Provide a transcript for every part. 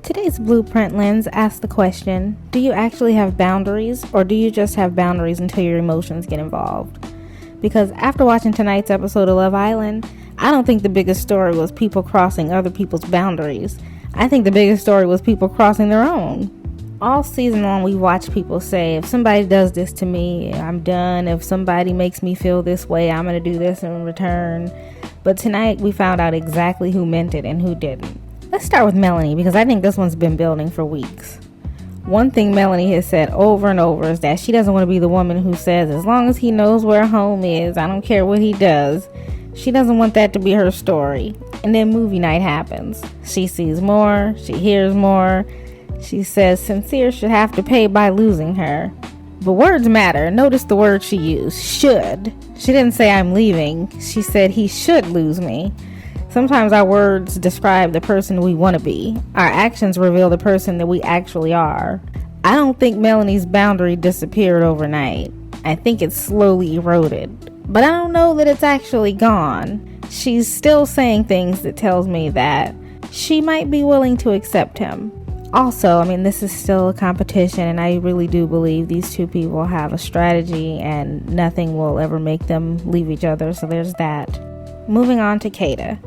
Today's Blueprint Lens asks the question, do you actually have boundaries, or do you just have boundaries until your emotions get involved? Because after watching tonight's episode of Love Island, I don't think the biggest story was people crossing other people's boundaries. I think the biggest story was people crossing their own. All season long, we watched people say, if somebody does this to me, I'm done. If somebody makes me feel this way, I'm going to do this in return. But tonight, we found out exactly who meant it and who didn't. Let's start with Melanie, because I think this one's been building for weeks. One thing Melanie has said over and over is that she doesn't want to be the woman who says, as long as he knows where home is, I don't care what he does. She doesn't want that to be her story. And then movie night happens. She sees more, she hears more. She says Sincere should have to pay by losing her. But words matter. Notice the word she used, should. She didn't say I'm leaving. She said he should lose me. Sometimes our words describe the person we want to be. Our actions reveal the person that we actually are. I don't think Melanie's boundary disappeared overnight. I think it slowly eroded. But I don't know that it's actually gone. She's still saying things that tells me that she might be willing to accept him. Also, this is still a competition, and I really do believe these two people have a strategy and nothing will ever make them leave each other, so there's that. Moving on to Kayda.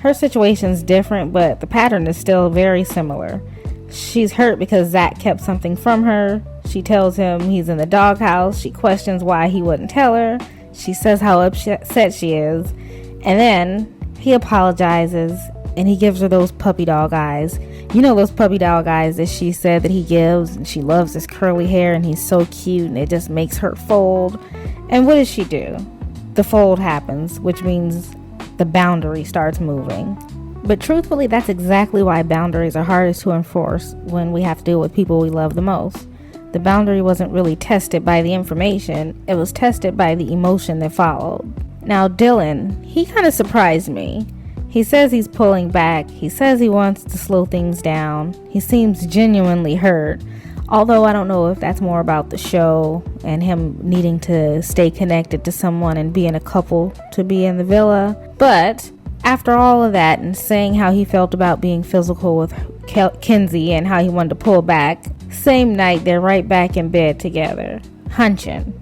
Her situation's different, but the pattern is still very similar. She's hurt because Zach kept something from her. She tells him he's in the doghouse. She questions why he wouldn't tell her. She says how upset she is. And then he apologizes and he gives her those puppy dog eyes. You know those puppy dog eyes that she said that he gives, and she loves his curly hair and he's so cute and it just makes her fold. And what does she do? The fold happens, which means the boundary starts moving. But truthfully, that's exactly why boundaries are hardest to enforce when we have to deal with people we love the most. The boundary wasn't really tested by the information, it was tested by the emotion that followed. Now Dylan, he kind of surprised me. He says he's pulling back, he says he wants to slow things down, he seems genuinely hurt, although I don't know if that's more about the show and him needing to stay connected to someone and being a couple to be in the villa. But after all of that and saying how he felt about being physical with Kinsey and how he wanted to pull back, same night they're right back in bed together, hunching.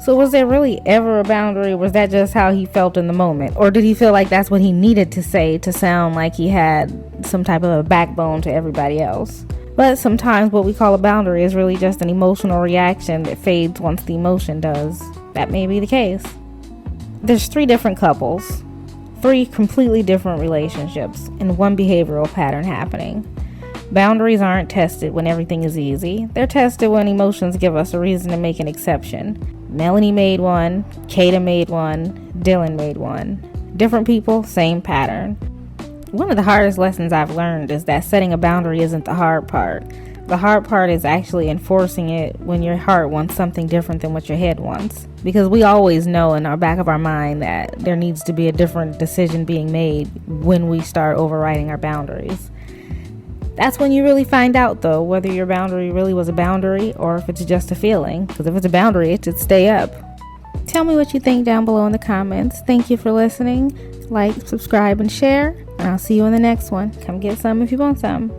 So was there really ever a boundary? Was that just how he felt in the moment? Or did he feel like that's what he needed to say to sound like he had some type of a backbone to everybody else? But sometimes what we call a boundary is really just an emotional reaction that fades once the emotion does. That may be the case. There's 3 different couples, 3 completely different relationships, and 1 behavioral pattern happening. Boundaries aren't tested when everything is easy. They're tested when emotions give us a reason to make an exception. Melanie made one, Kayda made one, Dylan made one. Different people, same pattern. One of the hardest lessons I've learned is that setting a boundary isn't the hard part. The hard part is actually enforcing it when your heart wants something different than what your head wants. Because we always know in our back of our mind that there needs to be a different decision being made when we start overriding our boundaries. That's when you really find out, though, whether your boundary really was a boundary or if it's just a feeling. Because if it's a boundary, it should stay up. Tell me what you think down below in the comments. Thank you for listening. Like, subscribe, and share. And I'll see you in the next one. Come get some if you want some.